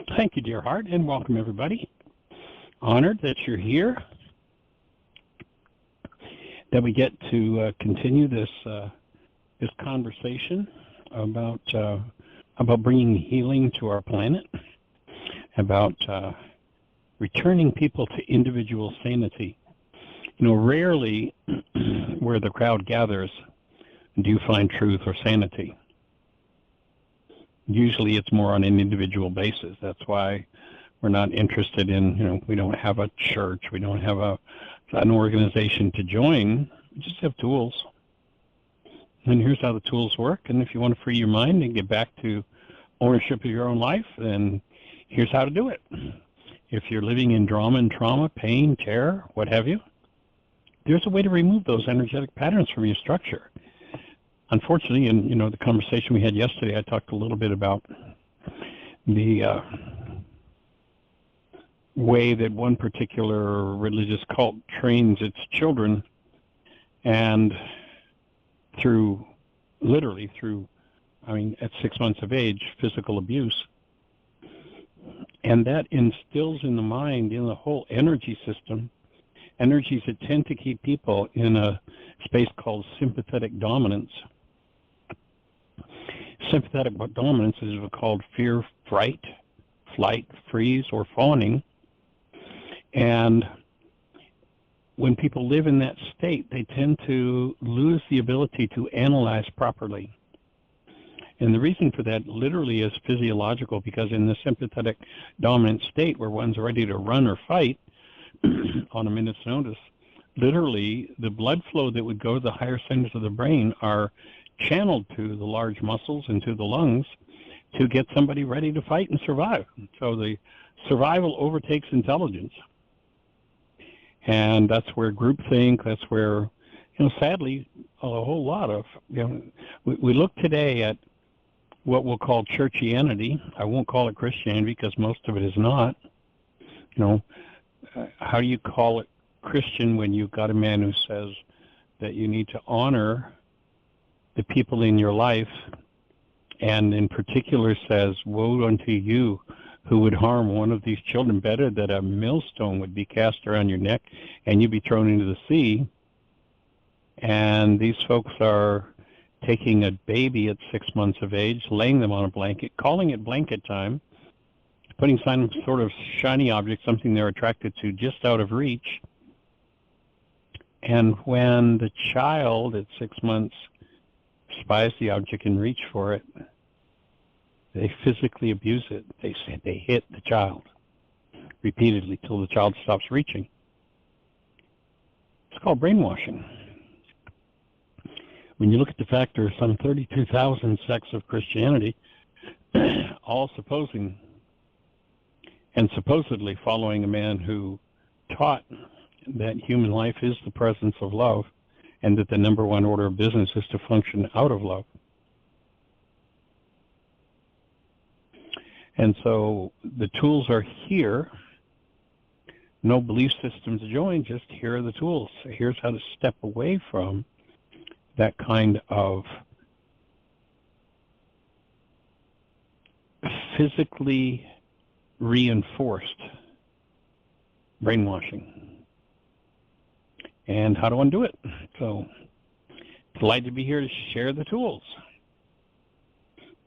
Thank you, dear heart, and welcome everybody. Honored that you're here, that we get to continue this conversation about bringing healing to our planet, about returning people to individual sanity. You know, rarely where the crowd gathers do you find truth or sanity. Usually it's more on an individual basis. That's why we're not interested in, we don't have a church, we don't have an organization to join. We just have tools. And here's how the tools work. And if you want to free your mind and get back to ownership of your own life, then here's how to do it. If you're living in drama and trauma, pain, terror, what have you, there's a way to remove those energetic patterns from your structure. Unfortunately, in the conversation we had yesterday, I talked a little bit about the way that one particular religious cult trains its children, and literally through, at 6 months of age, physical abuse. And that instills in the mind, in the whole energy system, energies that tend to keep people in a space called sympathetic dominance. Sympathetic dominance is called fear, fright, flight, freeze, or fawning. And when people live in that state, they tend to lose the ability to analyze properly. And the reason for that literally is physiological, because in the sympathetic dominant state where one's ready to run or fight on a minute's notice, literally the blood flow that would go to the higher centers of the brain are channeled to the large muscles and to the lungs to get somebody ready to fight and survive. So the survival overtakes intelligence. And that's where groupthink, that's where, sadly, a whole lot of, we look today at what we'll call churchianity. I won't call it Christianity because most of it is not. How do you call it Christian when you've got a man who says that you need to honor the people in your life, and in particular says, woe unto you who would harm one of these children, better that a millstone would be cast around your neck and you be thrown into the sea. And these folks are taking a baby at 6 months of age, laying them on a blanket, calling it blanket time, putting some sort of shiny object, something they're attracted to, just out of reach. And when the child at 6 months spies the object and reach for it, they physically abuse it. They hit the child repeatedly till the child stops reaching. It's called brainwashing. When you look at the fact there are some 32,000 sects of Christianity, all supposedly following a man who taught that human life is the presence of love, and that the number one order of business is to function out of love. And so the tools are here. No belief systems joined, just here are the tools. Here's how to step away from that kind of physically reinforced brainwashing. And how to undo it. So, delighted to be here to share the tools.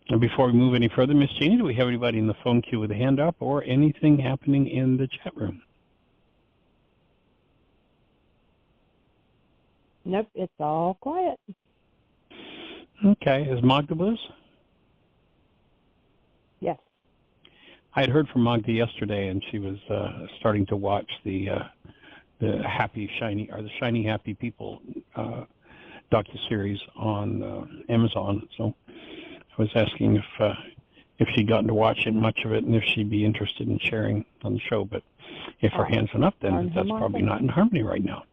And before we move any further, Miss Jeanie, do we have anybody in the phone queue with a hand up or anything happening in the chat room? Nope, it's all quiet. Okay, is Magda with us? Yes. I had heard from Magda yesterday, and she was starting to watch the Happy Shiny, or the Shiny Happy People docuseries on Amazon. So I was asking if she'd gotten to watch it, much of it, and if she'd be interested in sharing on the show. But if her hand's not up, then that's probably not in harmony right now.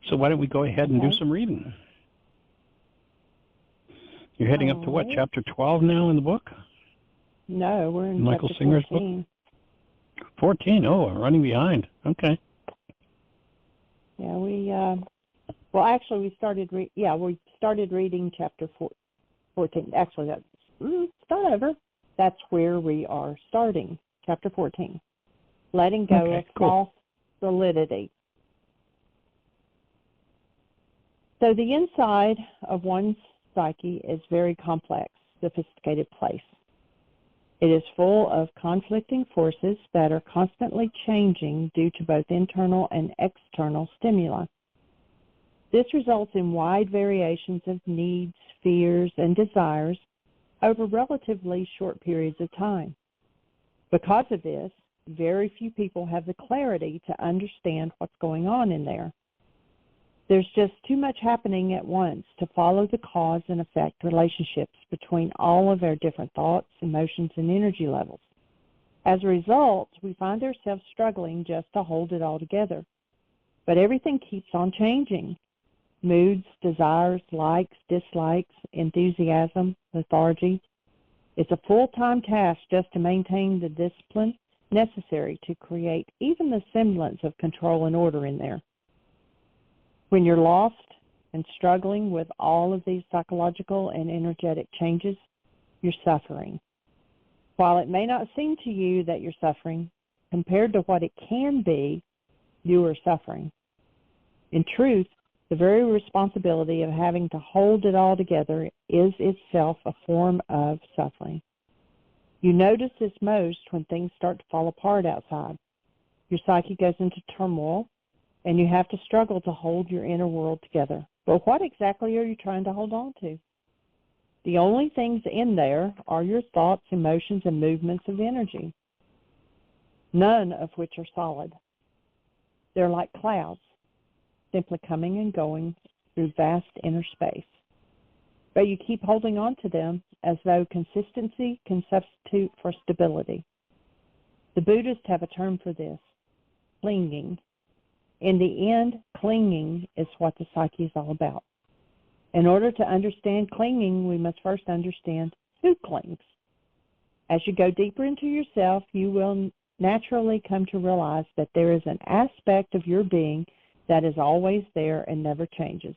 So why don't we go ahead and do some reading? You're heading up to what, chapter 12 now in the book? No, we're in Michael chapter Singer's 14. Book? 14, oh, I'm running behind. Okay. Yeah, actually we started reading chapter 14. Actually, start over. that's where we are starting. Chapter 14, letting go of false solidity. So the inside of one's psyche is a very complex, sophisticated place. It is full of conflicting forces that are constantly changing due to both internal and external stimuli. This results in wide variations of needs, fears, and desires over relatively short periods of time. Because of this, very few people have the clarity to understand what's going on in there. There's just too much happening at once to follow the cause and effect relationships between all of our different thoughts, emotions, and energy levels. As a result, we find ourselves struggling just to hold it all together. But everything keeps on changing. Moods, desires, likes, dislikes, enthusiasm, lethargy. It's a full-time task just to maintain the discipline necessary to create even the semblance of control and order in there. When you're lost and struggling with all of these psychological and energetic changes, you're suffering. While it may not seem to you that you're suffering, compared to what it can be, you are suffering. In truth, the very responsibility of having to hold it all together is itself a form of suffering. You notice this most when things start to fall apart outside. Your psyche goes into turmoil, and you have to struggle to hold your inner world together. But what exactly are you trying to hold on to? The only things in there are your thoughts, emotions, and movements of energy, none of which are solid. They're like clouds, simply coming and going through vast inner space. But you keep holding on to them as though consistency can substitute for stability. The Buddhists have a term for this, clinging. In the end, clinging is what the psyche is all about. In order to understand clinging, we must first understand who clings. As you go deeper into yourself, you will naturally come to realize that there is an aspect of your being that is always there and never changes.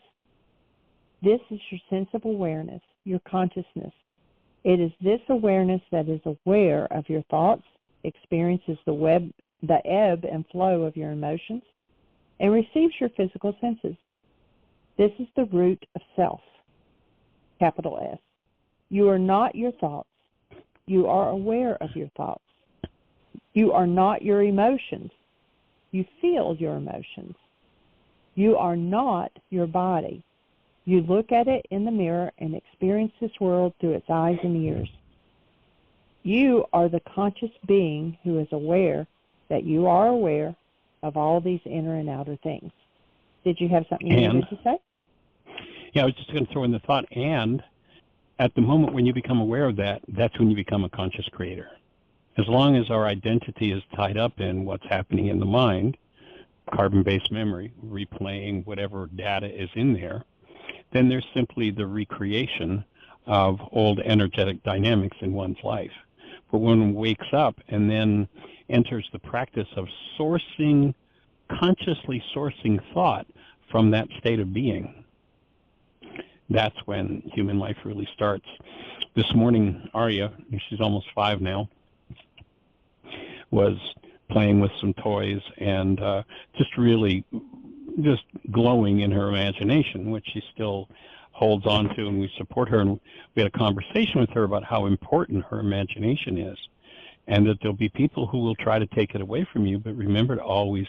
This is your sense of awareness, your consciousness. It is this awareness that is aware of your thoughts, experiences the ebb and flow of your emotions, and receives your physical senses. This is the root of self, capital S. You are not your thoughts. You are aware of your thoughts. You are not your emotions. You feel your emotions. You are not your body. You look at it in the mirror and experience this world through its eyes and ears. You are the conscious being who is aware that you are aware of all these inner and outer things. Did you have something you wanted to say? Yeah, I was just going to throw in the thought, and at the moment when you become aware of that, that's when you become a conscious creator. As long as our identity is tied up in what's happening in the mind, carbon-based memory, replaying whatever data is in there, then there's simply the recreation of old energetic dynamics in one's life. But when one wakes up and then enters the practice of consciously sourcing thought from that state of being, that's when human life really starts. This morning, Arya, she's almost 5 now, was playing with some toys and just glowing in her imagination, which she still holds on to, and we support her. And we had a conversation with her about how important her imagination is, and that there'll be people who will try to take it away from you, but remember to always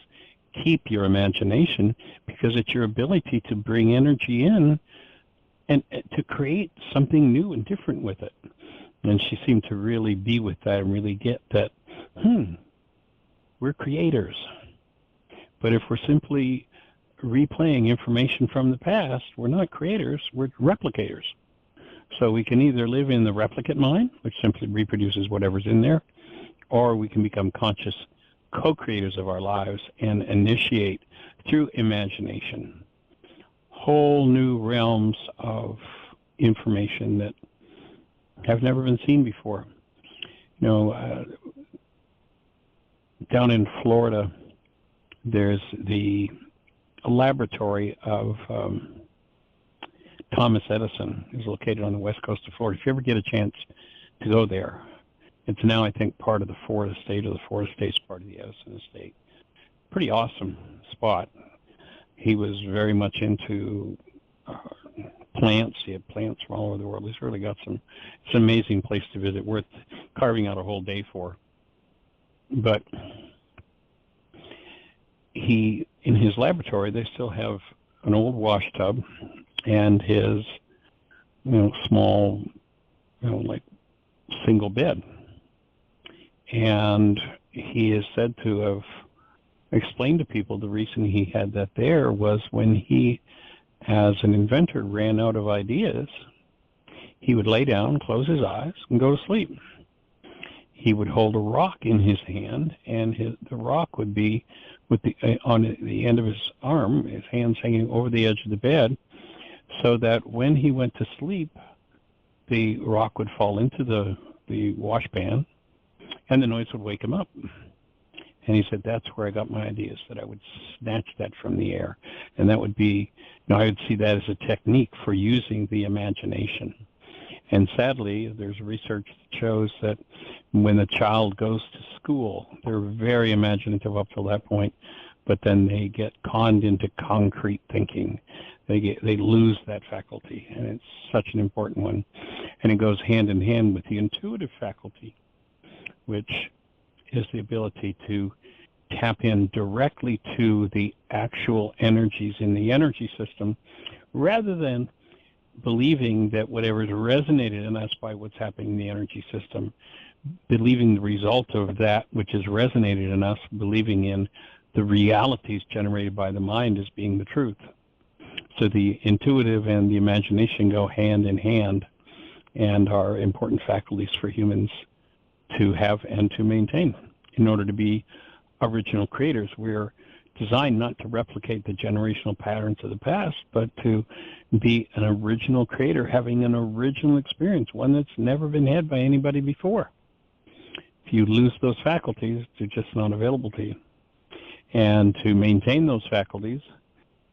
keep your imagination, because it's your ability to bring energy in and to create something new and different with it. And she seemed to really be with that and really get that, we're creators. But if we're simply replaying information from the past, we're not creators, we're replicators. So we can either live in the replicate mind, which simply reproduces whatever's in there, or we can become conscious co-creators of our lives and initiate through imagination whole new realms of information that have never been seen before. Down in Florida, there's the laboratory of Thomas Edison is located on the west coast of Florida. If you ever get a chance to go there, It's now, I think, part of the fourth estate, or the fourth estate's part of the Edison estate. Pretty awesome spot. He was very much into plants. He had plants from all over the world. He's really got some. It's an amazing place to visit, worth carving out a whole day for. But he, in his laboratory, they still have an old wash tub and his, small, like single bed. And he is said to have explained to people the reason he had that there was when he, as an inventor, ran out of ideas, he would lay down, close his eyes, and go to sleep. He would hold a rock in his hand, and the rock would be on the end of his arm, his hands hanging over the edge of the bed, so that when he went to sleep, the rock would fall into the wash pan, and the noise would wake him up. And he said, that's where I got my ideas, that I would snatch that from the air. And that would be, I would see that as a technique for using the imagination. And sadly, there's research that shows that when a child goes to school, they're very imaginative up till that point, but then they get conned into concrete thinking. They lose that faculty, and it's such an important one. And it goes hand in hand with the intuitive faculty, which is the ability to tap in directly to the actual energies in the energy system, rather than believing that whatever's resonated in us by what's happening in the energy system, believing the result of that which has resonated in us, believing in the realities generated by the mind as being the truth. So the intuitive and the imagination go hand in hand and are important faculties for humans to have and to maintain in order to be original creators. We're designed not to replicate the generational patterns of the past, but to be an original creator, having an original experience, one that's never been had by anybody before. If you lose those faculties, they're just not available to you. And to maintain those faculties,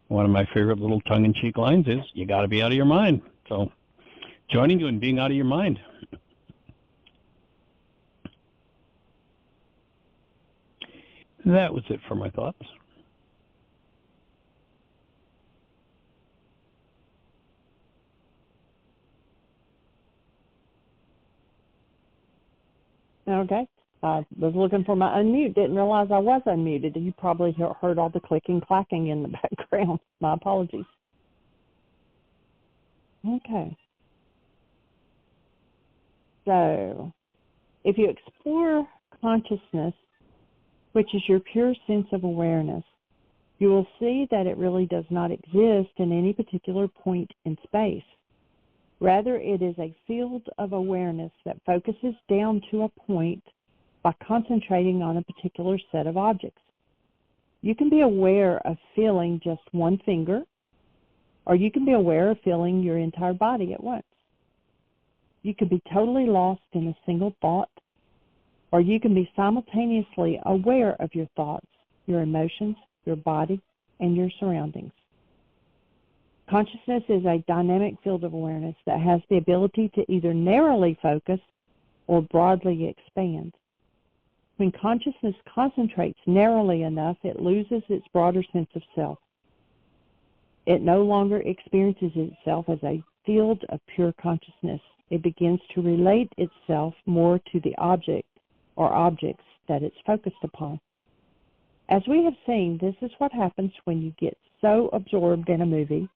one of my favorite little tongue-in-cheek lines is, you got to be out of your mind. So joining you in being out of your mind. That was it for my thoughts. Okay. I was looking for my unmute. Didn't realize I was unmuted. You probably heard all the clicking, clacking in the background. My apologies. Okay. So, if you explore consciousness, which is your pure sense of awareness, you will see that it really does not exist in any particular point in space. Rather, it is a field of awareness that focuses down to a point by concentrating on a particular set of objects. You can be aware of feeling just one finger, or you can be aware of feeling your entire body at once. You can be totally lost in a single thought, or you can be simultaneously aware of your thoughts, your emotions, your body, and your surroundings. Consciousness is a dynamic field of awareness that has the ability to either narrowly focus or broadly expand. When consciousness concentrates narrowly enough, it loses its broader sense of self. It no longer experiences itself as a field of pure consciousness. It begins to relate itself more to the object or objects that it's focused upon. As we have seen, this is what happens when you get so absorbed in a movie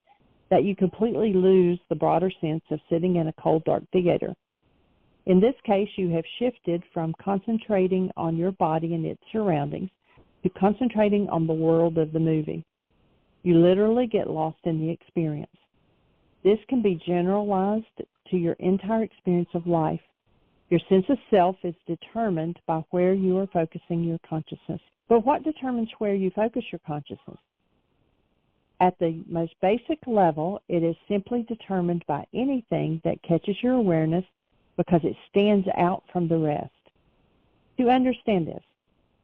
that you completely lose the broader sense of sitting in a cold, dark theater. In this case, you have shifted from concentrating on your body and its surroundings to concentrating on the world of the movie. You literally get lost in the experience. This can be generalized to your entire experience of life. Your sense of self is determined by where you are focusing your consciousness. But what determines where you focus your consciousness? At the most basic level, it is simply determined by anything that catches your awareness because it stands out from the rest. To understand this,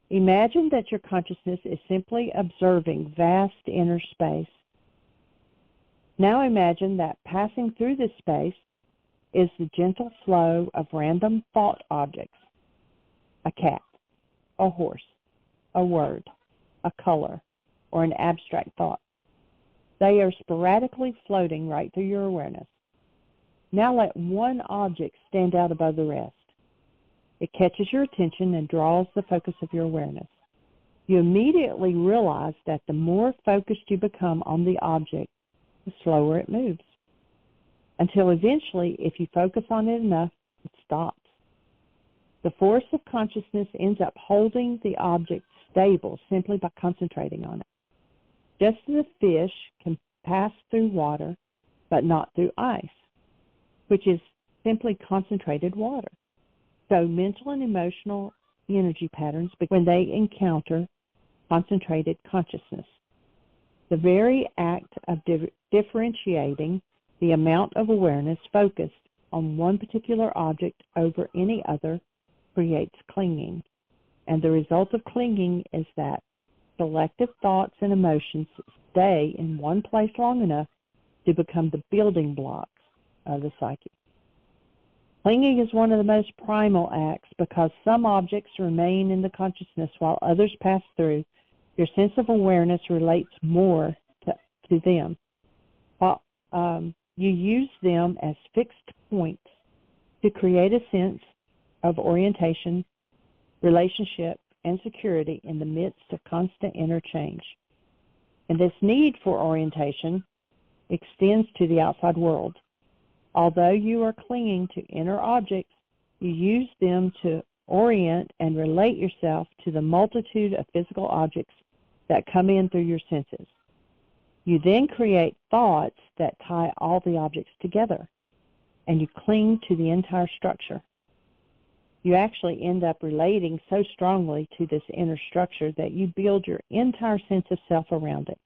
imagine that your consciousness is simply observing vast inner space. Now imagine that passing through this space is the gentle flow of random thought objects. a cat, a horse, a word, a color, or an abstract thought. They are sporadically floating right through your awareness. Now let one object stand out above the rest. It catches your attention and draws the focus of your awareness. You immediately realize that the more focused you become on the object, the slower it moves, until eventually, if you focus on it enough, it stops. The force of consciousness ends up holding the object stable simply by concentrating on it. Just as a fish can pass through water, but not through ice, which is simply concentrated water. So mental and emotional energy patterns when they encounter concentrated consciousness. The very act of differentiating the amount of awareness focused on one particular object over any other creates clinging. And the result of clinging is that selective thoughts and emotions stay in one place long enough to become the building blocks of the psyche. Clinging is one of the most primal acts because some objects remain in the consciousness while others pass through. Your sense of awareness relates more to them. While you use them as fixed points to create a sense of orientation, relationship, and security in the midst of constant interchange. And this need for orientation extends to the outside world. Although you are clinging to inner objects, you use them to orient and relate yourself to the multitude of physical objects that come in through your senses. You then create thoughts that tie all the objects together, and you cling to the entire structure. You actually end up relating so strongly to this inner structure that you build your entire sense of self around it.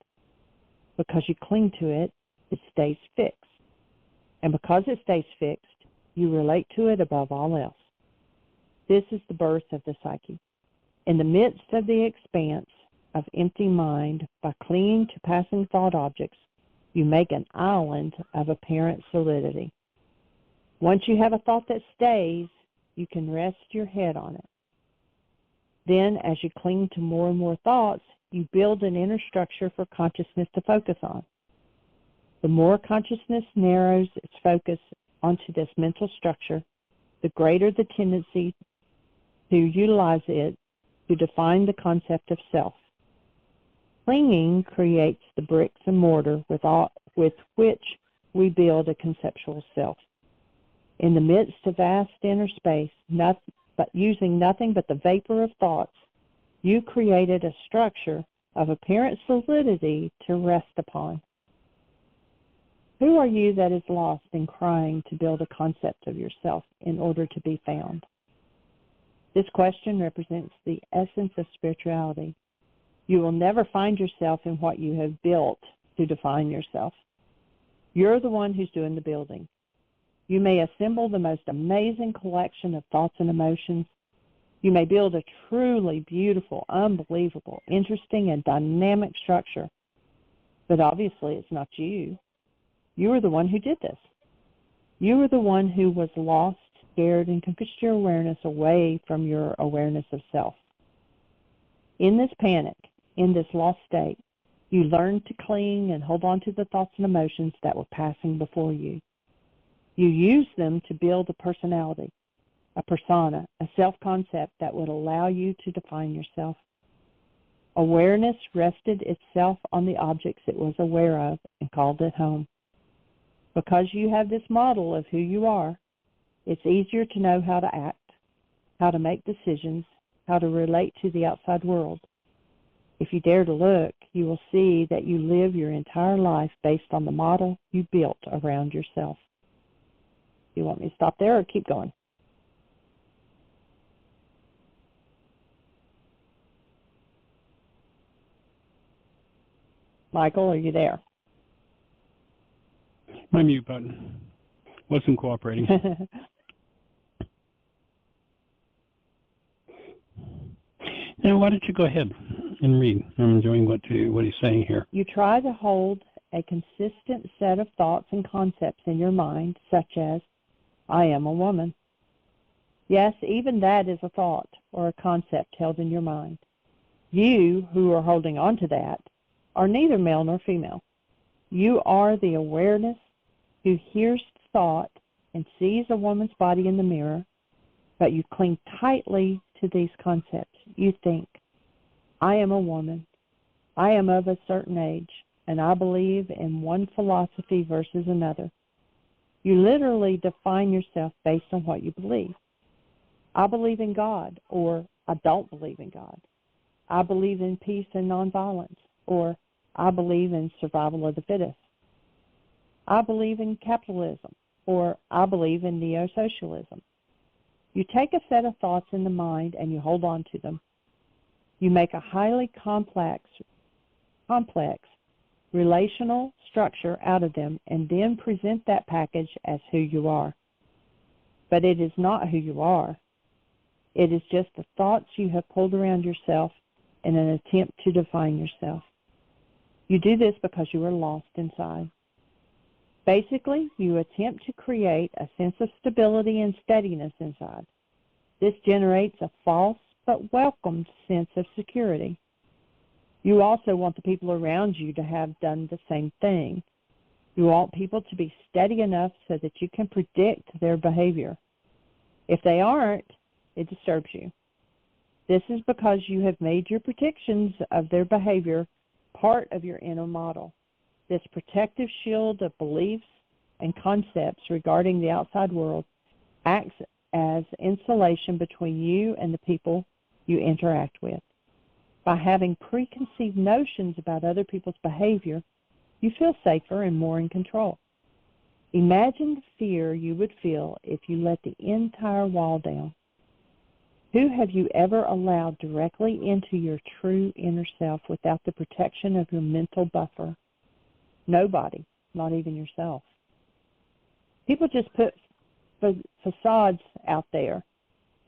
Because you cling to it, it stays fixed. And because it stays fixed, you relate to it above all else. This is the birth of the psyche. In the midst of the expanse of empty mind, by clinging to passing thought objects, you make an island of apparent solidity. Once you have a thought that stays, you can rest your head on it. Then, as you cling to more and more thoughts, you build an inner structure for consciousness to focus on. The more consciousness narrows its focus onto this mental structure, the greater the tendency to utilize it to define the concept of self. Clinging creates the bricks and mortar with which we build a conceptual self. In the midst of vast inner space, using nothing but the vapor of thoughts, you created a structure of apparent solidity to rest upon. Who are you that is lost and crying to build a concept of yourself in order to be found? This question represents the essence of spirituality. You will never find yourself in what you have built to define yourself. You're the one who's doing the building. You may assemble the most amazing collection of thoughts and emotions. You may build a truly beautiful, unbelievable, interesting, and dynamic structure. But obviously it's not you. You are the one who did this. You are the one who was lost, scared, and pushed your awareness away from your awareness of self. In this panic, in this lost state, you learned to cling and hold on to the thoughts and emotions that were passing before you. You used them to build a personality, a persona, a self-concept that would allow you to define yourself. Awareness rested itself on the objects it was aware of and called it home. Because you have this model of who you are, it's easier to know how to act, how to make decisions, how to relate to the outside world. If you dare to look, you will see that you live your entire life based on the model you built around yourself. You want me to stop there or keep going? Michael, are you there? My mute button wasn't cooperating. Now, why don't you go ahead and read? I'm enjoying what he's saying here. You try to hold a consistent set of thoughts and concepts in your mind, such as, I am a woman. Yes, even that is a thought or a concept held in your mind. You, who are holding on to that, are neither male nor female. You are the awareness who hears thought and sees a woman's body in the mirror, but you cling tightly to these concepts. You think, I am a woman, I am of a certain age, and I believe in one philosophy versus another. You literally define yourself based on what you believe. I believe in God, or I don't believe in God. I believe in peace and nonviolence, or I believe in survival of the fittest. I believe in capitalism, or I believe in neo-socialism. You take a set of thoughts in the mind and you hold on to them. You make a highly complex relational structure out of them and then present that package as who you are. But it is not who you are. It is just the thoughts you have pulled around yourself in an attempt to define yourself. You do this because you are lost inside. Basically, you attempt to create a sense of stability and steadiness inside. This generates a false but welcomed sense of security. You also want the people around you to have done the same thing. You want people to be steady enough so that you can predict their behavior. If they aren't, it disturbs you. This is because you have made your predictions of their behavior part of your inner model. This protective shield of beliefs and concepts regarding the outside world acts as insulation between you and the people you interact with. By having preconceived notions about other people's behavior, you feel safer and more in control. Imagine the fear you would feel if you let the entire wall down. Who have you ever allowed directly into your true inner self without the protection of your mental buffer? Nobody, not even yourself. People just put facades out there.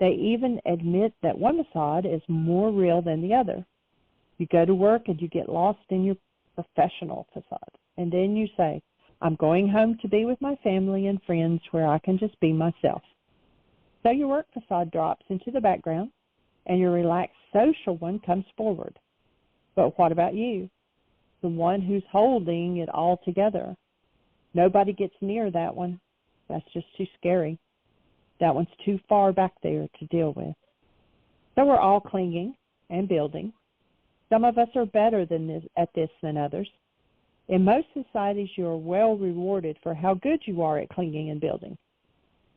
They even admit that one facade is more real than the other. You go to work and you get lost in your professional facade. And then you say, I'm going home to be with my family and friends where I can just be myself. So your work facade drops into the background and your relaxed social one comes forward. But what about you? The one who's holding it all together. Nobody gets near that one. That's just too scary. That one's too far back there to deal with. So we're all clinging and building. Some of us are better at this than others. In most societies, you are well rewarded for how good you are at clinging and building.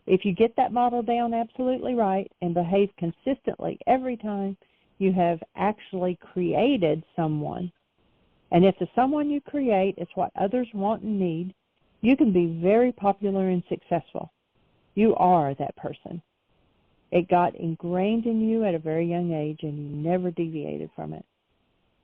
If you get that model down absolutely right and behave consistently every time, you have actually created someone. And if the someone you create is what others want and need, you can be very popular and successful. You are that person. It got ingrained in you at a very young age, and you never deviated from it.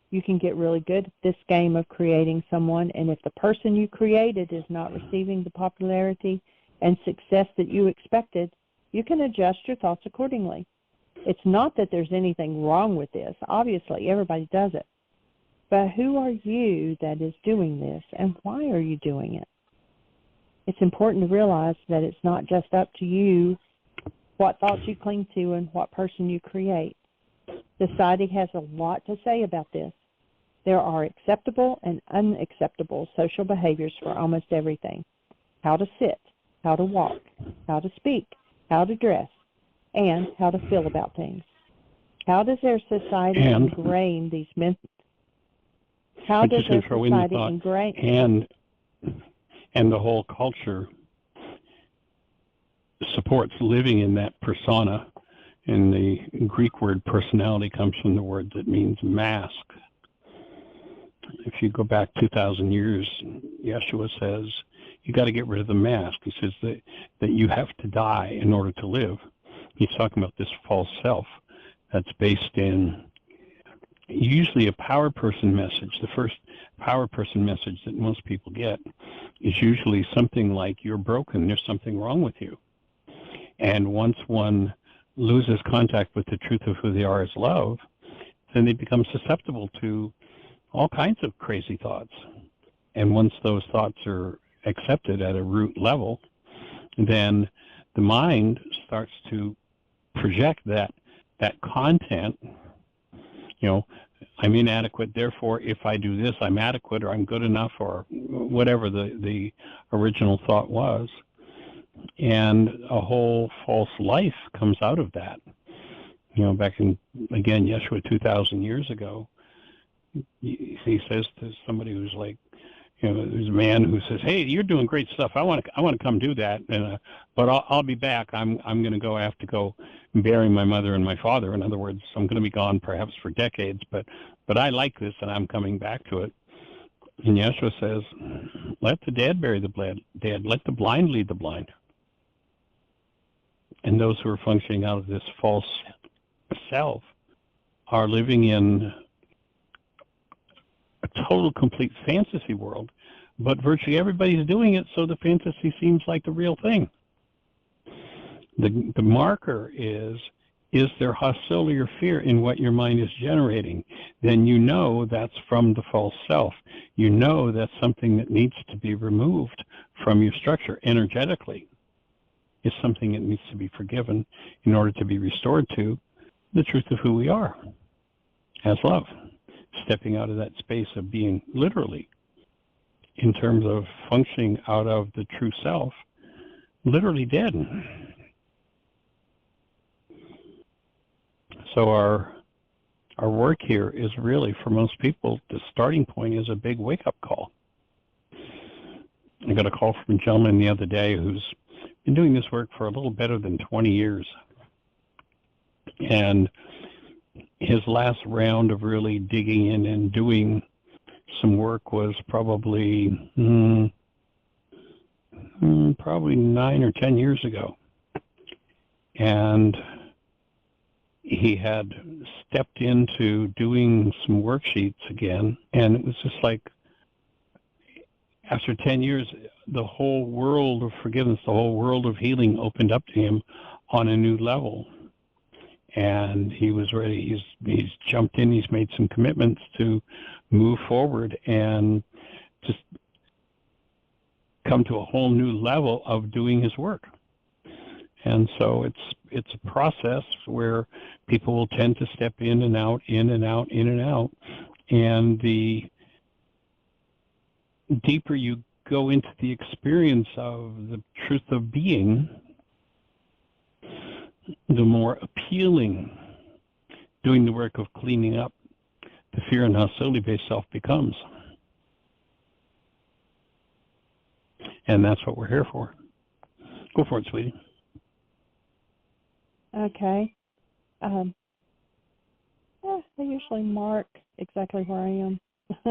You can get really good at this game of creating someone, and if the person you created is not receiving the popularity and success that you expected, you can adjust your thoughts accordingly. It's not that there's anything wrong with this. Obviously, everybody does it. But who are you that is doing this, and why are you doing it? It's important to realize that it's not just up to you what thoughts you cling to and what person you create. Society has a lot to say about this. There are acceptable and unacceptable social behaviors for almost everything. How to sit, how to walk, how to speak, how to dress, and how to feel about things. How does their society ingrain these How does their society ingrain? And the whole culture supports living in that persona. And the Greek word personality comes from the word that means mask. If you go back 2,000 years, Yeshua says, you got to get rid of the mask. He says that you have to die in order to live. He's talking about this false self that's based in usually a power person message. The first power person message that most people get is usually something like, you're broken, there's something wrong with you. And once one loses contact with the truth of who they are as love, then they become susceptible to all kinds of crazy thoughts. And once those thoughts are accepted at a root level, then the mind starts to project that content, I'm inadequate, therefore if I do this, I'm adequate, or I'm good enough, or whatever the original thought was. And a whole false life comes out of that. Back in, again, Yeshua 2,000 years ago, he says to somebody who's like, there's a man who says, "Hey, you're doing great stuff. I want to come do that, but I'll be back. I'm going to have to go bury my mother and my father. In other words, I'm going to be gone perhaps for decades, but I like this and I'm coming back to it." And Yeshua says, "Let the dead bury the dead. Let the blind lead the blind." And those who are functioning out of this false self are living in a total, complete fantasy world, but virtually everybody's doing it, so the fantasy seems like the real thing. The marker is there hostility or fear in what your mind is generating? Then you know that's from the false self. You know that's something that needs to be removed from your structure energetically. It's something that needs to be forgiven in order to be restored to the truth of who we are as love. Stepping out of that space of being literally, in terms of functioning out of the true self, literally dead. So our work here is really, for most people, the starting point is a big wake-up call. I got a call from a gentleman the other day who's been doing this work for a little better than 20 years. And his last round of really digging in and doing some work was probably 9 or 10 years ago. And he had stepped into doing some worksheets again, and it was just like, after 10 years, the whole world of forgiveness, the whole world of healing opened up to him on a new level. And he was ready. He's jumped in. He's made some commitments to move forward and just come to a whole new level of doing his work. And so it's a process where people will tend to step in and out, in and out, in and out. And the deeper you go into the experience of the truth of being, the more appealing doing the work of cleaning up the fear and hostility-based self becomes. And that's what we're here for. Go for it, sweetie. Okay. I usually mark exactly where I am.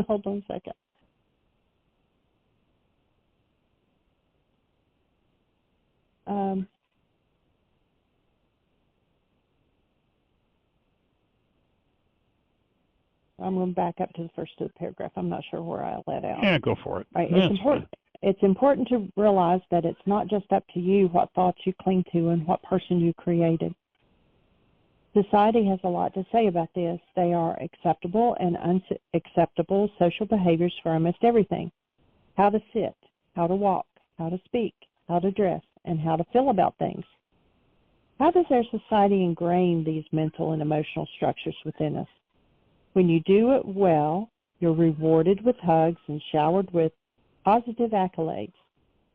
Hold on a second. I'm going back up to the first of the paragraph. I'm not sure where I let out. Yeah, go for it. Right. Yeah, it's important to realize that it's not just up to you what thoughts you cling to and what person you created. Society has a lot to say about this. They are acceptable and unacceptable social behaviors for almost everything. How to sit, how to walk, how to speak, how to dress, and how to feel about things. How does our society ingrain these mental and emotional structures within us? When you do it well, you're rewarded with hugs and showered with positive accolades.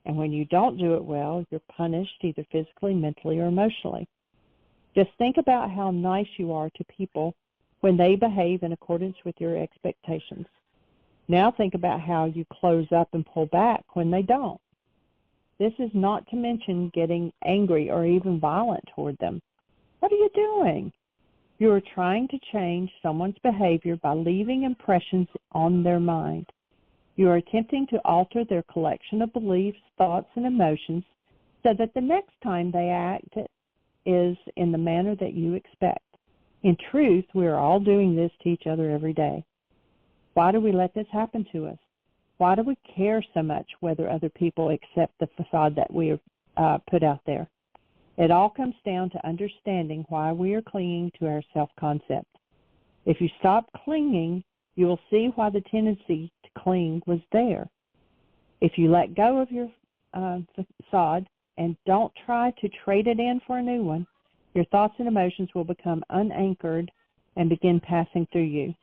And when you don't do it well, you're punished either physically, mentally, or emotionally. Just think about how nice you are to people when they behave in accordance with your expectations. Now think about how you close up and pull back when they don't. This is not to mention getting angry or even violent toward them. What are you doing? You are trying to change someone's behavior by leaving impressions on their mind. You are attempting to alter their collection of beliefs, thoughts, and emotions so that the next time they act is in the manner that you expect. In truth, we are all doing this to each other every day. Why do we let this happen to us? Why do we care so much whether other people accept the facade that we put out there? It all comes down to understanding why we are clinging to our self-concept. If you stop clinging, you will see why the tendency to cling was there. If you let go of your facade and don't try to trade it in for a new one, Your thoughts and emotions will become unanchored and begin passing through you.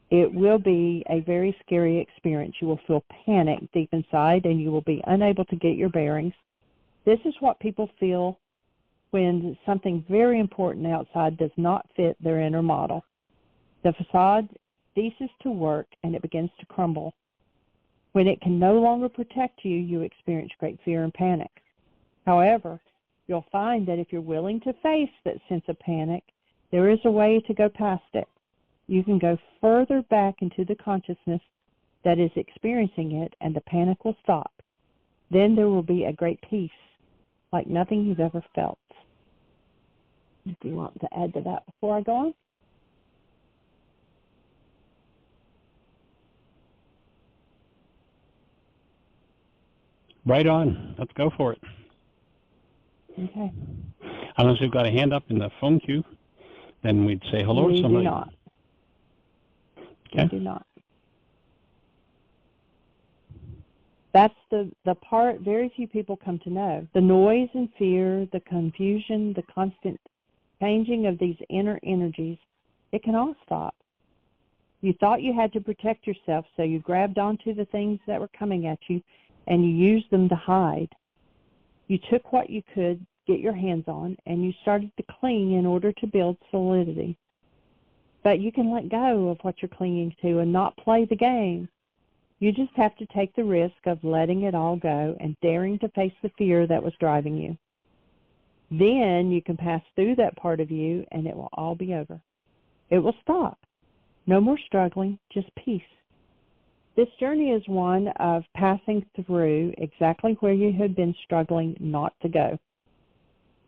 It will be a very scary experience. You will feel panic deep inside, and you will be unable to get your bearings. This is what people feel when something very important outside does not fit their inner model. The facade ceases to work, and it begins to crumble. When it can no longer protect you, you experience great fear and panic. However, you'll find that if you're willing to face that sense of panic, there is a way to go past it. You can go further back into the consciousness that is experiencing it, and the panic will stop. Then there will be a great peace, like nothing you've ever felt. Do you want to add to that before I go on? Right on. Let's go for it. Okay. Unless we've got a hand up in the phone queue, then we'd say hello to somebody. We do not. Okay. We do not. That's the part very few people come to know. The noise and fear, the confusion, the constant changing of these inner energies, it can all stop. You thought you had to protect yourself, so you grabbed onto the things that were coming at you, and you used them to hide. You took what you could get your hands on, and you started to cling in order to build solidity. But you can let go of what you're clinging to and not play the game. You just have to take the risk of letting it all go and daring to face the fear that was driving you. Then you can pass through that part of you, and it will all be over. It will stop. No more struggling, just peace. This journey is one of passing through exactly where you had been struggling not to go.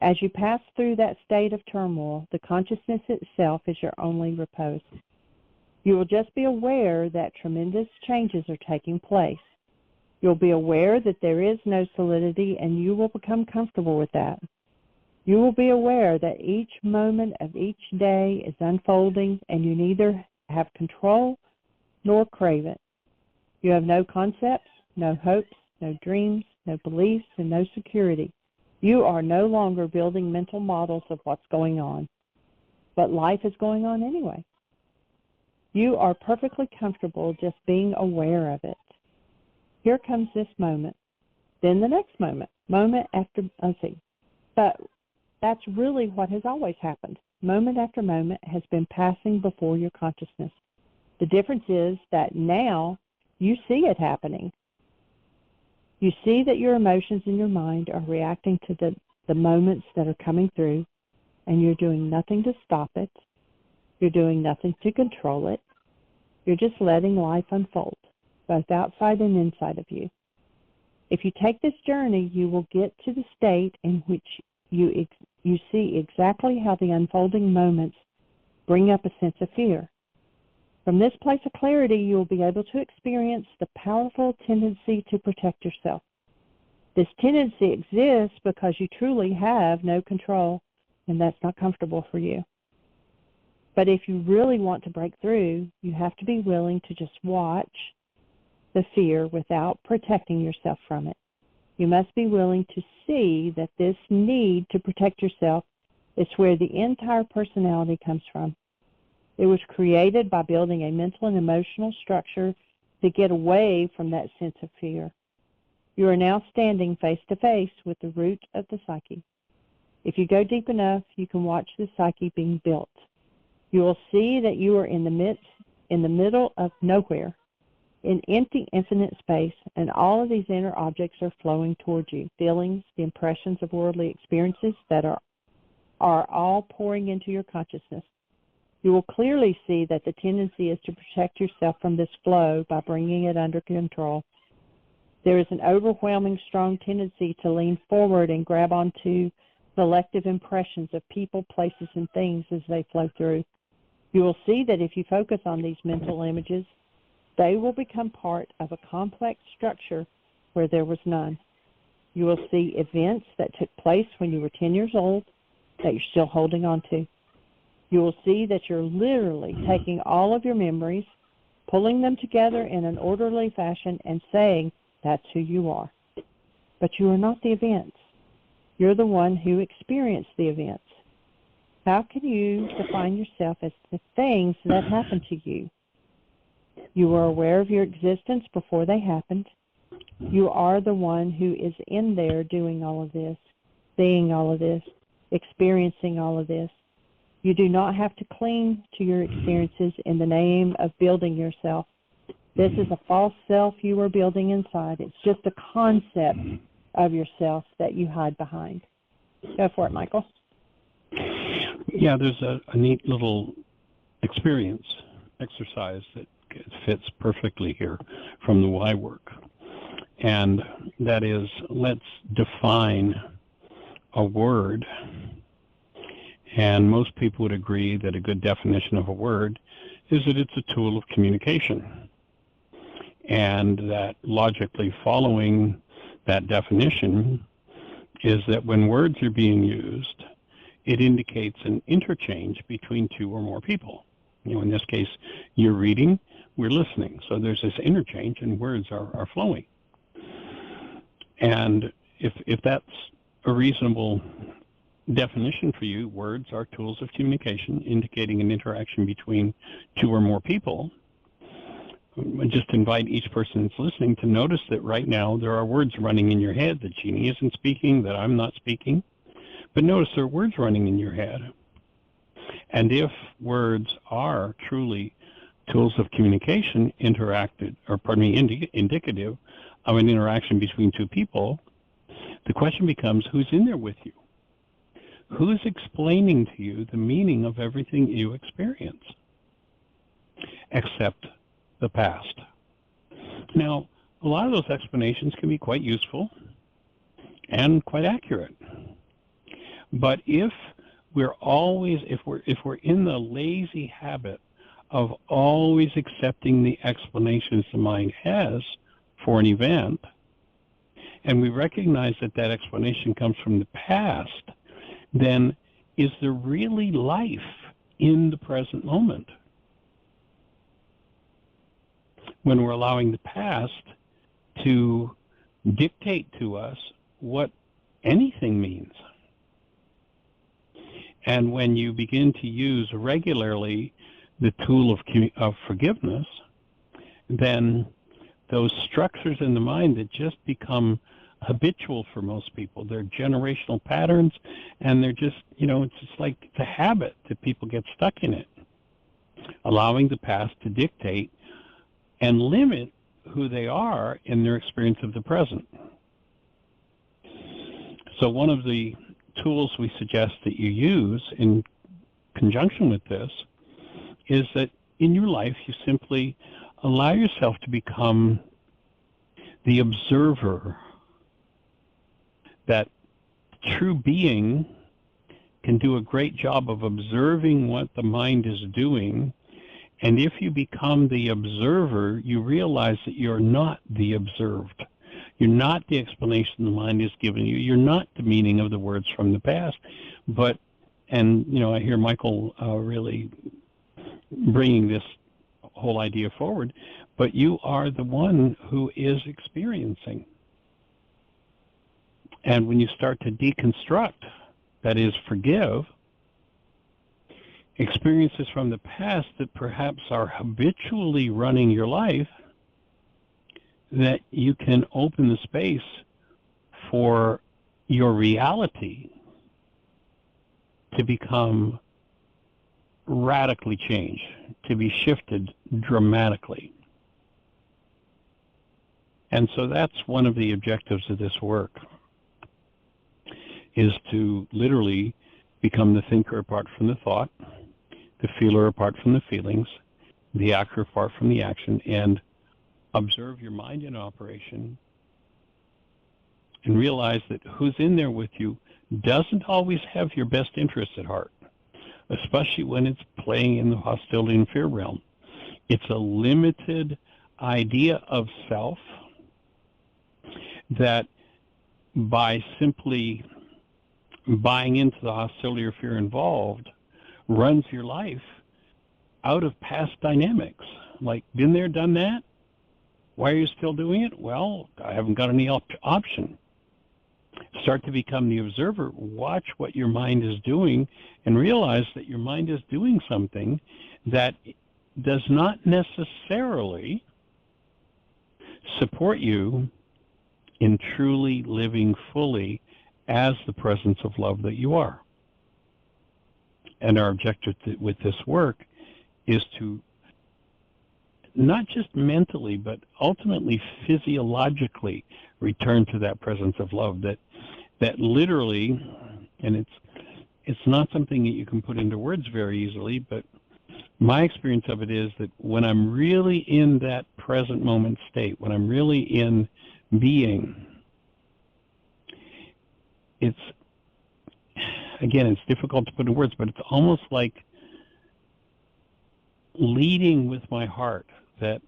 As you pass through that state of turmoil, the consciousness itself is your only repose. You will just be aware that tremendous changes are taking place. You'll be aware that there is no solidity, and you will become comfortable with that. You will be aware that each moment of each day is unfolding, and you neither have control nor crave it. You have no concepts, no hopes, no dreams, no beliefs, and no security. You are no longer building mental models of what's going on, but life is going on anyway. You are perfectly comfortable just being aware of it. Here comes this moment, then the next moment after, but that's really what has always happened. Moment after moment has been passing before your consciousness. The difference is that now you see it happening. You see that your emotions in your mind are reacting to the moments that are coming through, and you're doing nothing to stop it. You're doing nothing to control it. You're just letting life unfold, both outside and inside of you. If you take this journey, you will get to the state in which you see exactly how the unfolding moments bring up a sense of fear. From this place of clarity, you will be able to experience the powerful tendency to protect yourself. This tendency exists because you truly have no control, and that's not comfortable for you. But if you really want to break through, you have to be willing to just watch the fear without protecting yourself from it. You must be willing to see that this need to protect yourself is where the entire personality comes from. It was created by building a mental and emotional structure to get away from that sense of fear. You are now standing face to face with the root of the psyche. If you go deep enough, you can watch the psyche being built. You will see that you are in the middle of nowhere, in empty, infinite space, and all of these inner objects are flowing towards you. Feelings, the impressions of worldly experiences that are all pouring into your consciousness. You will clearly see that the tendency is to protect yourself from this flow by bringing it under control. There is an overwhelming, strong tendency to lean forward and grab onto selective impressions of people, places, and things as they flow through. You will see that if you focus on these mental images, they will become part of a complex structure where there was none. You will see events that took place when you were 10 years old that you're still holding on to. You will see that you're literally taking all of your memories, pulling them together in an orderly fashion, and saying, that's who you are. But you are not the events. You're the one who experienced the events. How can you define yourself as the things that happened to you? You were aware of your existence before they happened. You are the one who is in there doing all of this, seeing all of this, experiencing all of this. You do not have to cling to your experiences in the name of building yourself. This is a false self you are building inside. It's just a concept of yourself that you hide behind. Go for it, Michael. Yeah, there's a neat little experience exercise that fits perfectly here from the why work. And that is, let's define a word. And most people would agree that a good definition of a word is that it's a tool of communication. And that logically following that definition is that when words are being used, it indicates an interchange between two or more people. You know, in this case, you're reading, we're listening. So there's this interchange and words are flowing. And if that's a reasonable definition for you, words are tools of communication indicating an interaction between two or more people. I just invite each person that's listening to notice that right now there are words running in your head, that Jeanie isn't speaking, that I'm not speaking. But notice there are words running in your head. And if words are truly tools of communication, indicative of an interaction between two people, the question becomes, who's in there with you? Who's explaining to you the meaning of everything you experience? Except the past. Now, a lot of those explanations can be quite useful and quite accurate. But if we're in the lazy habit of always accepting the explanations the mind has for an event, and we recognize that that explanation comes from the past, then is there really life in the present moment? When we're allowing the past to dictate to us what anything means. And when you begin to use regularly the tool of forgiveness, then those structures in the mind that just become habitual for most people, they're generational patterns, and they're just, it's just like it's a habit that people get stuck in it. Allowing the past to dictate and limit who they are in their experience of the present. So one of the tools we suggest that you use in conjunction with this is that in your life you simply allow yourself to become the observer. That true being can do a great job of observing what the mind is doing. And if you become the observer, you realize that you're not the observed. You're not the explanation the mind is giving you. You're not the meaning of the words from the past. I hear Michael really bringing this whole idea forward, but you are the one who is experiencing. And when you start to deconstruct, that is, forgive, experiences from the past that perhaps are habitually running your life, that you can open the space for your reality to become radically changed, to be shifted dramatically. And so that's one of the objectives of this work, is to literally become the thinker apart from the thought, the feeler apart from the feelings, the actor apart from the action, and observe your mind in operation and realize that who's in there with you doesn't always have your best interests at heart, especially when it's playing in the hostility and fear realm. It's a limited idea of self that by simply buying into the hostility or fear involved runs your life out of past dynamics. Like, been there, done that? Why are you still doing it? Well, I haven't got any option. Start to become the observer. Watch what your mind is doing and realize that your mind is doing something that does not necessarily support you in truly living fully as the presence of love that you are. And our objective with this work is to not just mentally, but ultimately physiologically return to that presence of love that literally, and it's not something that you can put into words very easily, but my experience of it is that when I'm really in that present moment state, when I'm really in being, it's difficult to put in words, but it's almost like leading with my heart, that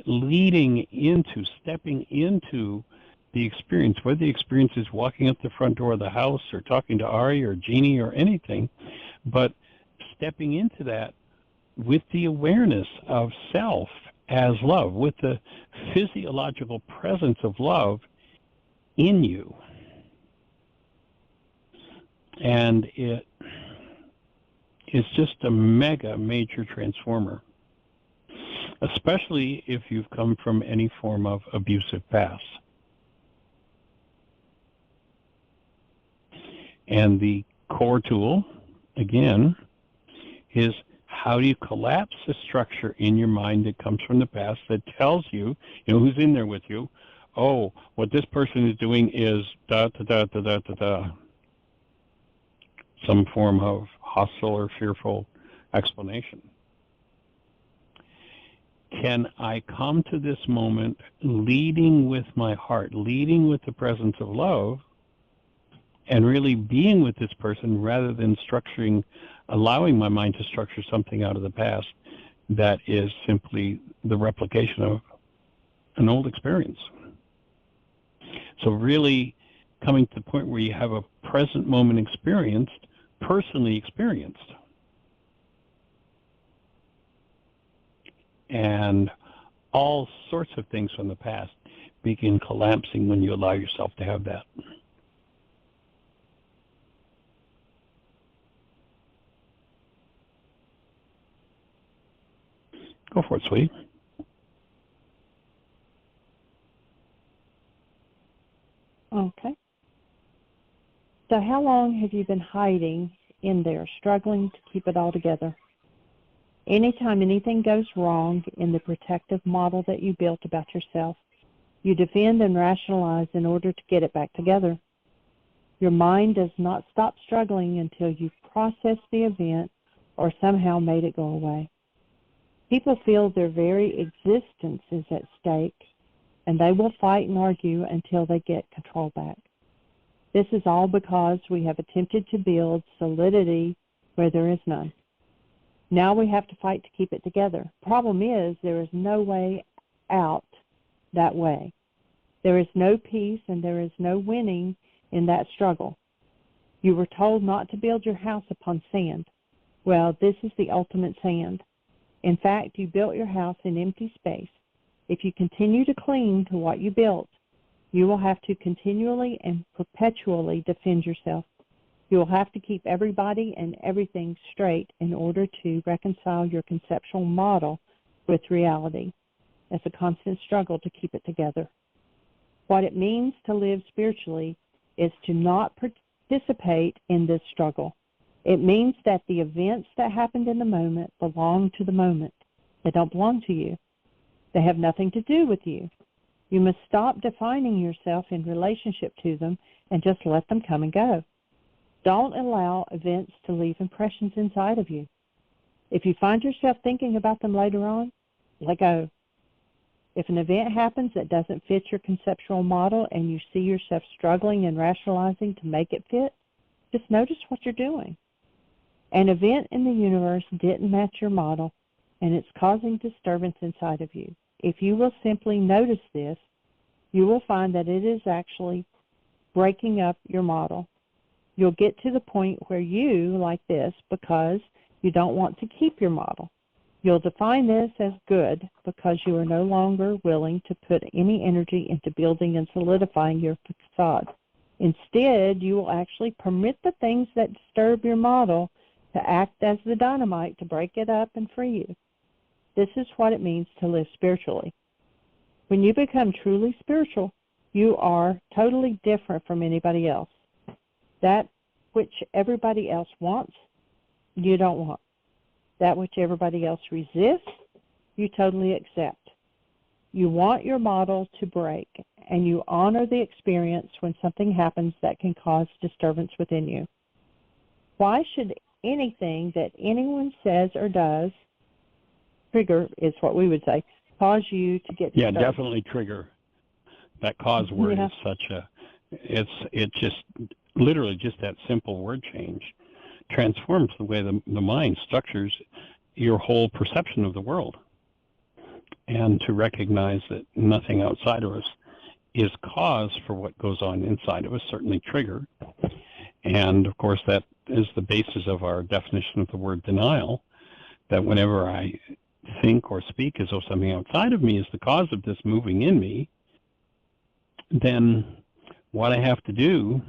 leading into, stepping into the experience, whether the experience is walking up the front door of the house or talking to Ari or Jeanie or anything, but stepping into that with the awareness of self as love, with the physiological presence of love in you. And it is just a major transformer, especially if you've come from any form of abusive past. And the core tool, again, is how do you collapse the structure in your mind that comes from the past that tells you, who's in there with you, oh, what this person is doing is da-da-da-da-da-da-da, some form of hostile or fearful explanation. Can I come to this moment leading with my heart, leading with the presence of love, and really being with this person rather than allowing my mind to structure something out of the past that is simply the replication of an old experience? So really coming to the point where you have a present moment experienced, personally experienced. And all sorts of things from the past begin collapsing when you allow yourself to have that. Go for it, sweetie. Okay. So how long have you been hiding in there, struggling to keep it all together? Anytime anything goes wrong in the protective model that you built about yourself, you defend and rationalize in order to get it back together. Your mind does not stop struggling until you've processed the event or somehow made it go away. People feel their very existence is at stake, and they will fight and argue until they get control back. This is all because we have attempted to build solidity where there is none. Now we have to fight to keep it together. Problem is, there is no way out that way. There is no peace and there is no winning in that struggle. You were told not to build your house upon sand. Well, this is the ultimate sand. In fact, you built your house in empty space. If you continue to cling to what you built, you will have to continually and perpetually defend yourself. You will have to keep everybody and everything straight in order to reconcile your conceptual model with reality. It's a constant struggle to keep it together. What it means to live spiritually is to not participate in this struggle. It means that the events that happened in the moment belong to the moment. They don't belong to you. They have nothing to do with you. You must stop defining yourself in relationship to them and just let them come and go. Don't allow events to leave impressions inside of you. If you find yourself thinking about them later on, let go. If an event happens that doesn't fit your conceptual model and you see yourself struggling and rationalizing to make it fit, just notice what you're doing. An event in the universe didn't match your model, and it's causing disturbance inside of you. If you will simply notice this, you will find that it is actually breaking up your model. You'll get to the point where you like this because you don't want to keep your model. You'll define this as good because you are no longer willing to put any energy into building and solidifying your facade. Instead, you will actually permit the things that disturb your model to act as the dynamite to break it up and free you. This is what it means to live spiritually. When you become truly spiritual, you are totally different from anybody else. That which everybody else wants, you don't want. That which everybody else resists, you totally accept. You want your model to break, and you honor the experience when something happens that can cause disturbance within you. Why should anything that anyone says or does, trigger is what we would say, cause you to get disturbed? Yeah, definitely trigger. That cause word is such a, it just, literally just that simple word change transforms the way the mind structures your whole perception of the world. And to recognize that nothing outside of us is cause for what goes on inside of us, certainly trigger. And of course, that is the basis of our definition of the word denial, that whenever I think or speak as though something outside of me is the cause of this moving in me, then what I have to do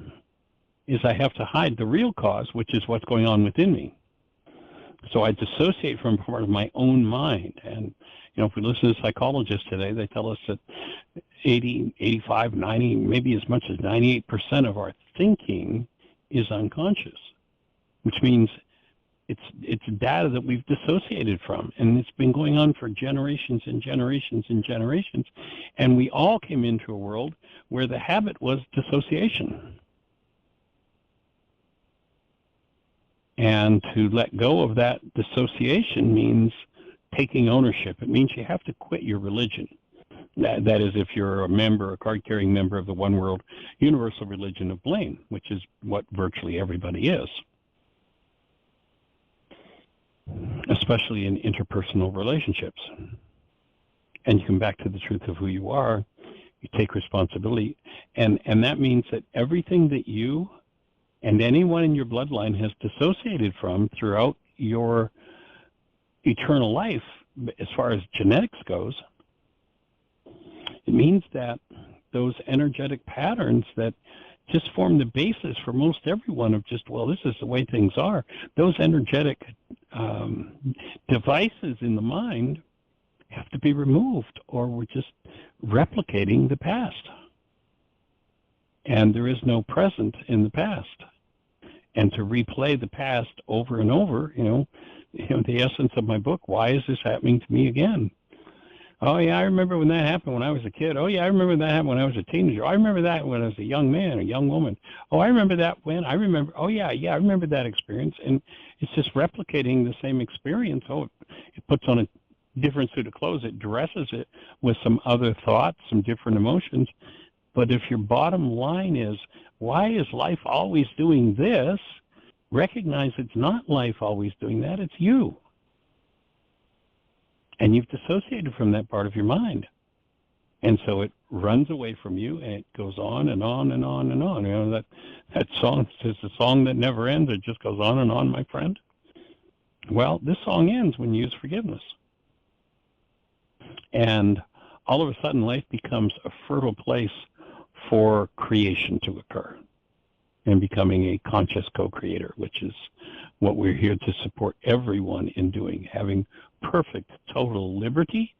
is I have to hide the real cause, which is what's going on within me. So I dissociate from part of my own mind. And, you know, if we listen to psychologists today, they tell us that 80, 85, 90, maybe as much as 98% of our thinking is unconscious, which means it's data that we've dissociated from, and it's been going on for generations and generations and generations, and we all came into a world where the habit was dissociation. And to let go of that dissociation means taking ownership. It means you have to quit your religion. That is, if you're a member, a card-carrying member of the one world universal religion of blame, which is what virtually everybody is, especially in interpersonal relationships. And you come back to the truth of who you are, you take responsibility, and that means that everything that you and anyone in your bloodline has dissociated from throughout your eternal life, as far as genetics goes, it means that those energetic patterns that just form the basis for most everyone of just, well, this is the way things are, those energetic devices in the mind have to be removed, or we're just replicating the past. And there is no present in the past. And to replay the past over and over, you know, the essence of my book, why is this happening to me again? Oh, yeah, I remember when that happened when I was a kid. Oh, yeah, I remember that happened when I was a teenager. I remember that when I was a young man, a young woman. Oh, I remember that when I remember. Oh, yeah, I remember that experience. And it's just replicating the same experience. Oh, it puts on a different suit of clothes. It dresses it with some other thoughts, some different emotions. But if your bottom line is, why is life always doing this? Recognize it's not life always doing that. It's you. And you've dissociated from that part of your mind. And so it runs away from you, and it goes on and on and on and on. You know, that song is a song that never ends. It just goes on and on, my friend. Well, this song ends when you use forgiveness. And all of a sudden, life becomes a fertile place for creation to occur and becoming a conscious co-creator, which is what we're here to support everyone in doing, having perfect, total liberty,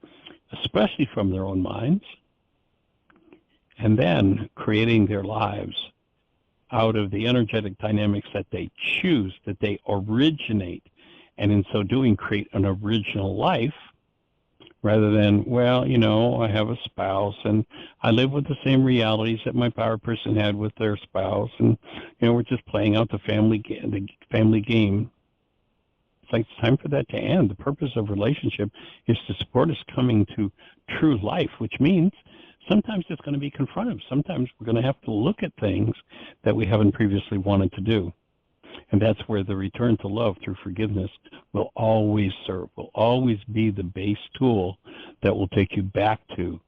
especially from their own minds, and then creating their lives out of the energetic dynamics that they choose, that they originate, and in so doing create an original life, rather than, well, you know, I have a spouse and I live with the same realities that my power person had with their spouse, and, you know, we're just playing out the family game. It's like it's time for that to end. The purpose of relationship is to support us coming to true life, which means sometimes it's going to be confrontive. Sometimes we're going to have to look at things that we haven't previously wanted to do. And that's where the return to love through forgiveness will always serve, will always be the base tool that will take you back to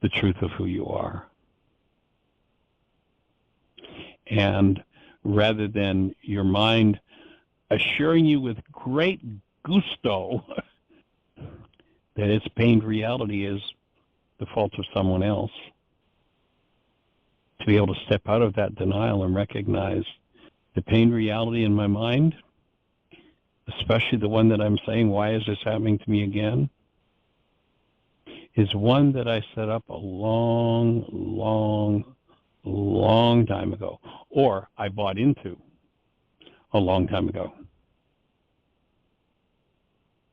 the truth of who you are. And rather than your mind assuring you with great gusto that its pained reality is the fault of someone else, to be able to step out of that denial and recognize the pain reality in my mind, especially the one that I'm saying, why is this happening to me again, is one that I set up a long, long, long time ago, or I bought into a long time ago.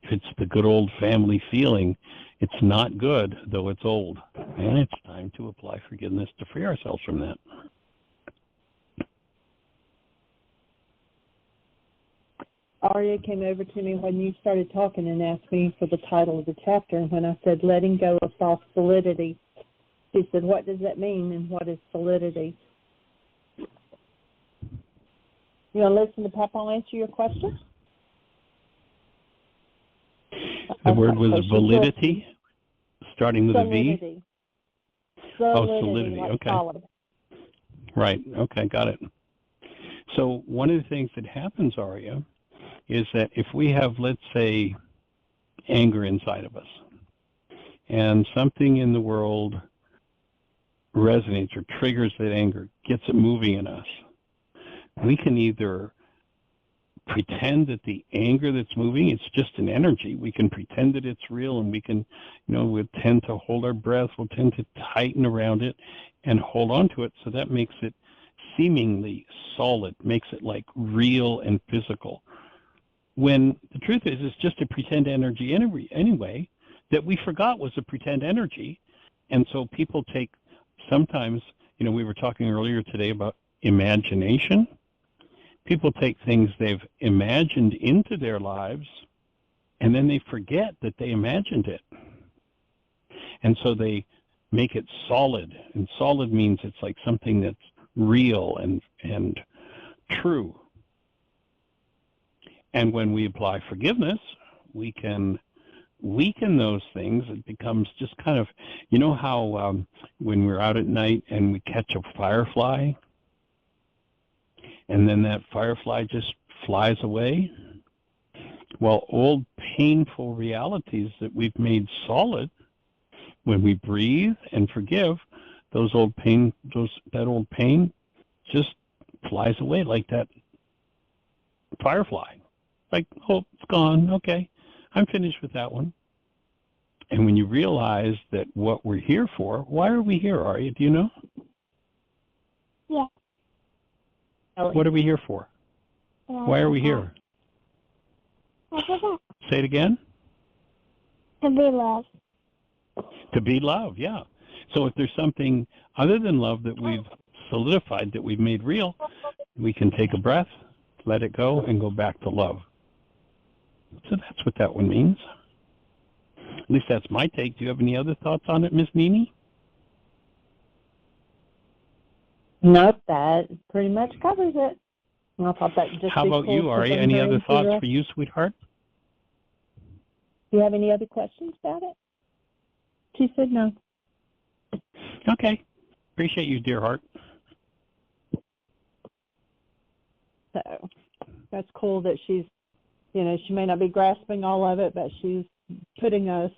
If it's the good old family feeling, it's not good, though it's old. And it's time to apply forgiveness to free ourselves from that. Aria came over to me when you started talking and asked me for the title of the chapter, and when I said, letting go of false solidity, she said, what does that mean, and what is solidity? You want to listen to Papa answer your question? The word was validity, starting with solidity. A V? Solidity, like okay. Solid. Right, okay, got it. So one of the things that happens, Aria, is that if we have, let's say, anger inside of us, and something in the world resonates or triggers that anger, gets it moving in us, we can either pretend that the anger that's moving, it's just an energy. We can pretend that it's real, and we can, we'll tend to hold our breath, we'll tend to tighten around it and hold on to it, so that makes it seemingly solid, makes it like real and physical. When the truth is, it's just a pretend energy anyway that we forgot was a pretend energy. And so people take, sometimes, we were talking earlier today about imagination. People take things they've imagined into their lives, and then they forget that they imagined it. And so they make it solid, and solid means it's like something that's real and true. And when we apply forgiveness, we can weaken those things. It becomes just kind of, how when we're out at night and we catch a firefly, and then that firefly just flies away? Well, old painful realities that we've made solid, when we breathe and forgive, that old pain just flies away like that firefly. Like, oh, it's gone. Okay, I'm finished with that one. And when you realize that what we're here for, why are we here, Aria? Do you know? Yeah. What are we here for? Why are we here? Say it again. To be loved. To be loved, yeah. So if there's something other than love that we've solidified, that we've made real, we can take a breath, let it go, and go back to love. So that's what that one means. At least that's my take. Do you have any other thoughts on it, Miss Jeanie? Nope, that pretty much covers it. I thought that just. How about you, Aria? Any other thoughts for you, sweetheart? Do you have any other questions about it? She said no. Okay. Appreciate you, dear heart. So that's cool that she's, she may not be grasping all of it, but she's putting a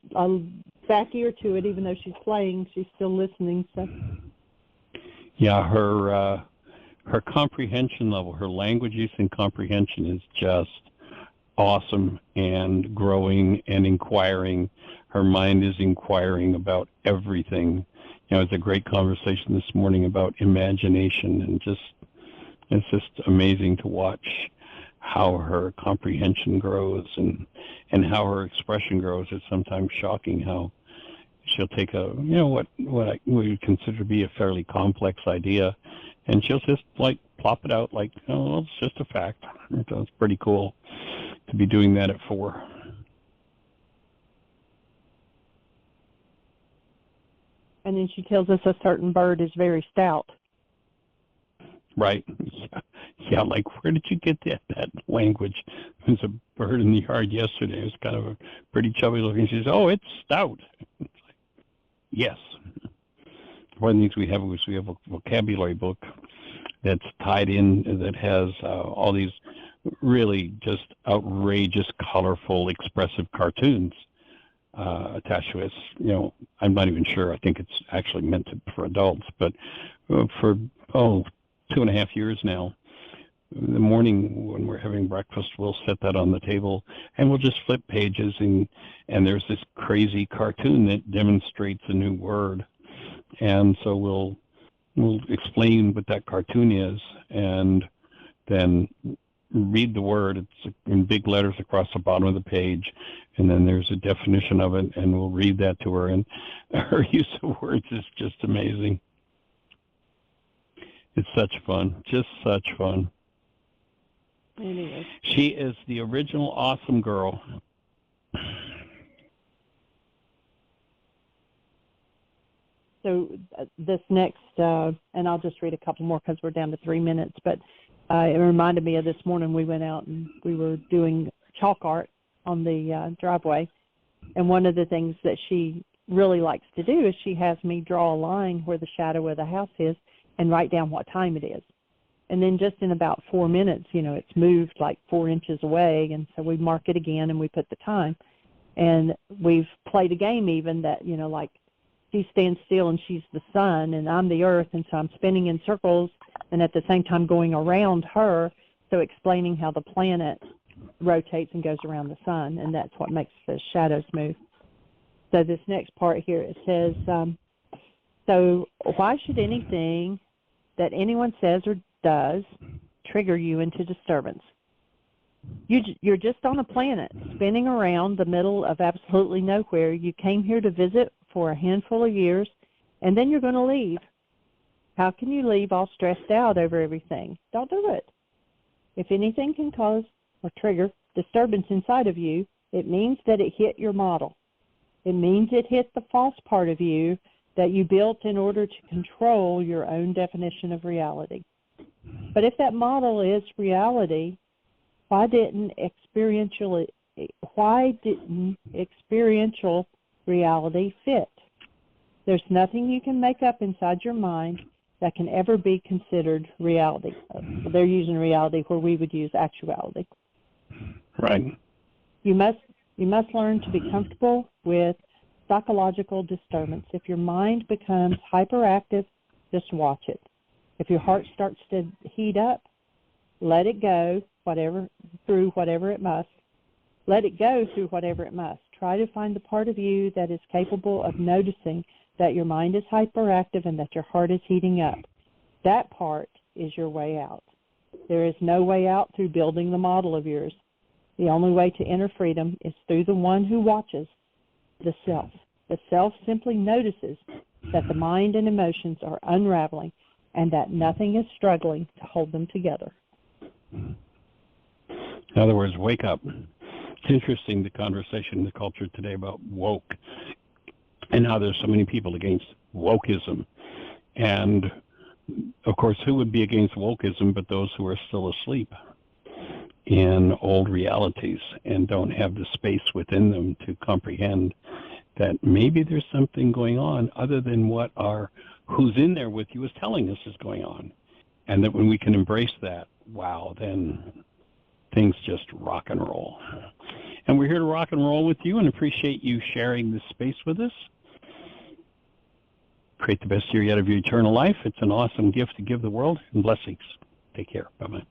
back ear to it. Even though she's playing, she's still listening. So. Yeah, her comprehension level, her language use and comprehension is just awesome and growing and inquiring. Her mind is inquiring about everything. It's a great conversation this morning about imagination, and it's just amazing to watch how her comprehension grows and how her expression grows. It's sometimes shocking how she'll take what I would consider to be a fairly complex idea, and she'll just like plop it out like, oh, it's just a fact. So it's pretty cool to be doing that at 4. And then she tells us a certain bird is very stout. Right. Yeah, like, where did you get that language? There was a bird in the yard yesterday. It was kind of a pretty chubby looking. She says, oh, it's stout. It's like, yes. One of the things we have a vocabulary book that's tied in, that has all these really just outrageous, colorful, expressive cartoons attached to it. I'm not even sure. I think it's actually meant for adults, but for 2.5 years now, in the morning when we're having breakfast, we'll set that on the table and we'll just flip pages, and there's this crazy cartoon that demonstrates a new word, and so we'll explain what that cartoon is and then read the word. It's in big letters across the bottom of the page, and then there's a definition of it, and we'll read that to her, and her use of words is just amazing. It's such fun, just such fun. It is. She is the original awesome girl. So this next, and I'll just read a couple more because we're down to 3 minutes, but it reminded me of this morning we went out and we were doing chalk art on the driveway, and one of the things that she really likes to do is she has me draw a line where the shadow of the house is and write down what time it is. And then just in about 4 minutes, it's moved like 4 inches away, and so we mark it again and we put the time. And we've played a game even that, like she stands still and she's the sun and I'm the earth, and so I'm spinning in circles and at the same time going around her, so explaining how the planet rotates and goes around the sun, and that's what makes the shadows move. So this next part here, it says, so why should anything that anyone says or does trigger you into disturbance? You're just on a planet spinning around the middle of absolutely nowhere. You came here to visit for a handful of years, and then you're going to leave. How can you leave all stressed out over everything? Don't do it. If anything can cause or trigger disturbance inside of you, it means that it hit your model. It means it hit the false part of you that you built in order to control your own definition of reality. But if that model is reality, why didn't experiential reality fit? There's nothing you can make up inside your mind that can ever be considered reality. They're using reality where we would use actuality. Right. You must learn to be comfortable with psychological disturbance. If your mind becomes hyperactive, just watch it. If your heart starts to heat up, let it go, through whatever it must. Let it go through whatever it must. Try to find the part of you that is capable of noticing that your mind is hyperactive and that your heart is heating up. That part is your way out. There is no way out through building the model of yours. The only way to enter freedom is through the one who watches, the self. The self simply notices that the mind and emotions are unraveling and that nothing is struggling to hold them together. In other words, wake up. It's interesting, the conversation in the culture today about woke and how there's so many people against wokeism. And, of course, who would be against wokeism but those who are still asleep in old realities and don't have the space within them to comprehend that maybe there's something going on other than what who's in there with you is telling us is going on. And that when we can embrace that, wow, then things just rock and roll. And we're here to rock and roll with you and appreciate you sharing this space with us. Create the best year yet of your eternal life. It's an awesome gift to give the world, and blessings. Take care. Bye-bye.